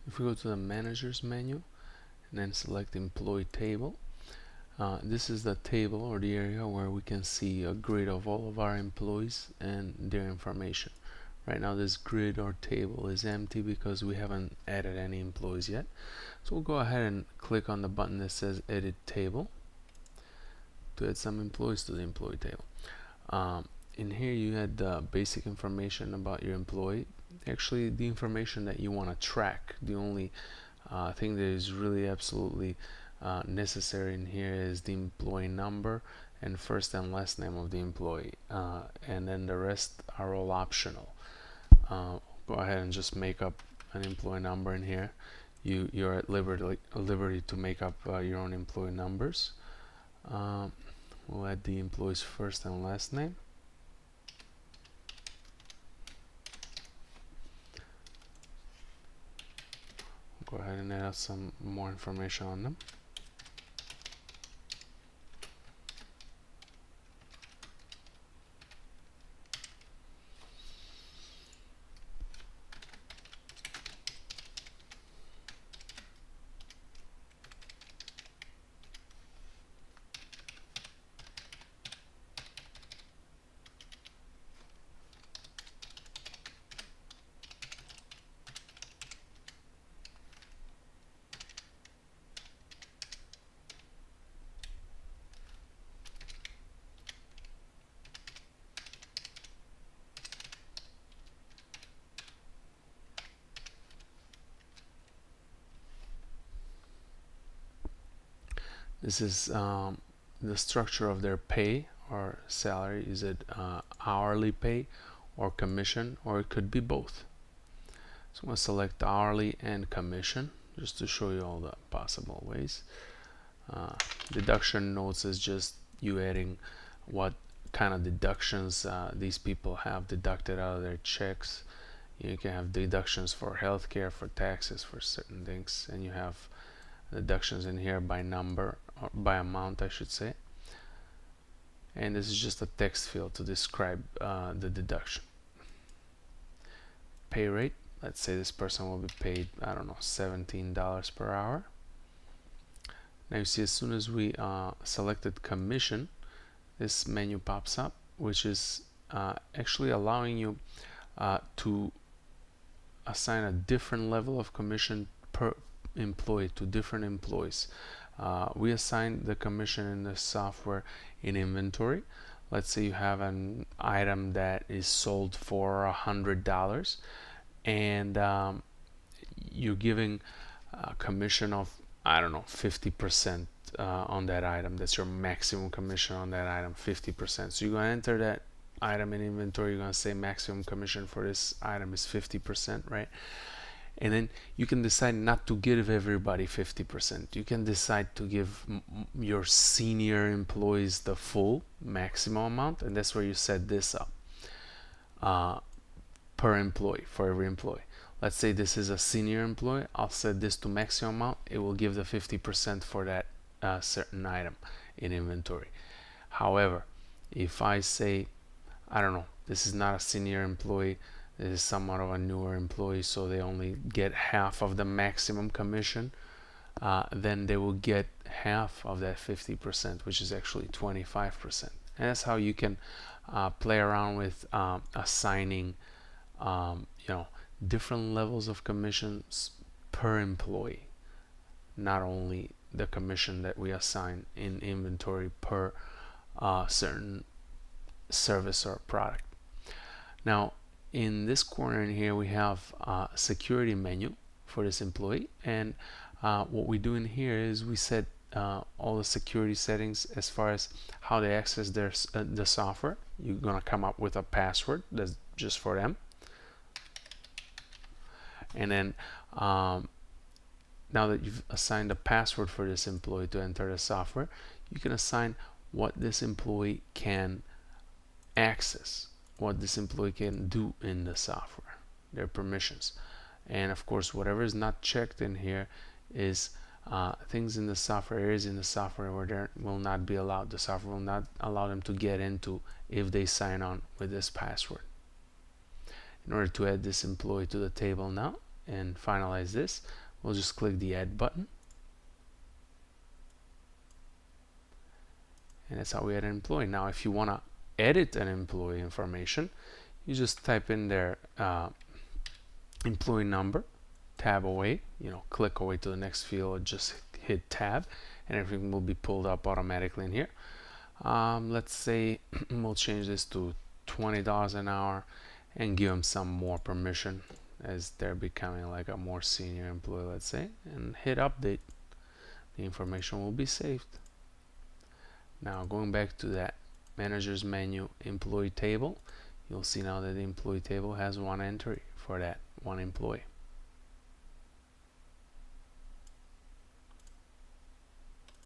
If we go to the managers menu and then select employee table, this is the table or the area where we can see a grid of all of our employees and their information. Right now this grid or table is empty because we haven't added any employees yet. So we'll go ahead and click on the button that says edit table to add some employees to the employee table. In here you add the basic information about your employee, actually the information that you want to track. The only thing that is really absolutely necessary in here is the employee number and first and last name of the employee, and then the rest are all optional. Go ahead and just make up an employee number in here. You're at liberty to make up your own employee numbers. We'll add the employee's first and last name. Go ahead and add some more information on them. This is the structure of their pay or salary. Is it hourly pay or commission, or it could be both? So I'm going to select hourly and commission just to show you all the possible ways. Deduction notes is just you adding what kind of deductions these people have deducted out of their checks. You can have deductions for healthcare, for taxes, for certain things, and you have deductions in here by number, or by amount I should say, and this is just a text field to describe the deduction. Pay rate, let's say this person will be paid, I don't know, $17 per hour. Now you see as soon as we selected commission, this menu pops up, which is actually allowing you to assign a different level of commission per employee to different employees. We assign the commission in the software in inventory. Let's say you have an item that is sold for $100 and you're giving a commission of, I don't know, 50% on that item. That's your maximum commission on that item, 50%. So you're going to enter that item in inventory. You're going to say maximum commission for this item is 50%, right? And then you can decide not to give everybody 50%. You can decide to give your senior employees the full maximum amount, and that's where you set this up per employee, for every employee. Let's say this is a senior employee. I'll set this to maximum amount. It will give the 50% for that certain item in inventory. However, if I say, I don't know, this is not a senior employee, this is somewhat of a newer employee, so they only get half of the maximum commission, then they will get half of that 50%, which is actually 25%. And that's how you can play around with assigning different levels of commissions per employee, not only the commission that we assign in inventory per certain service or product. Now in this corner in here we have a security menu for this employee, and what we do in here is we set all the security settings as far as how they access their the software. You're gonna come up with a password that's just for them, and then now that you've assigned a password for this employee to enter the software, you can assign what this employee can access, what this employee can do in the software, their permissions. And of course, whatever is not checked in here is things in the software, areas in the software where they will not be allowed. The software will not allow them to get into if they sign on with this password. In order to add this employee to the table now, and finalize this, we'll just click the add button, and that's how we add an employee. Now if you want to edit an employee information, you just type in their employee number, tab away, click away to the next field, just hit tab, and everything will be pulled up automatically in here. Let's say we'll change this to $20 an hour and give them some more permission as they're becoming like a more senior employee, let's say, and hit update. The information will be saved. Now going back to that manager's menu employee table, you'll see now that the employee table has one entry for that one employee.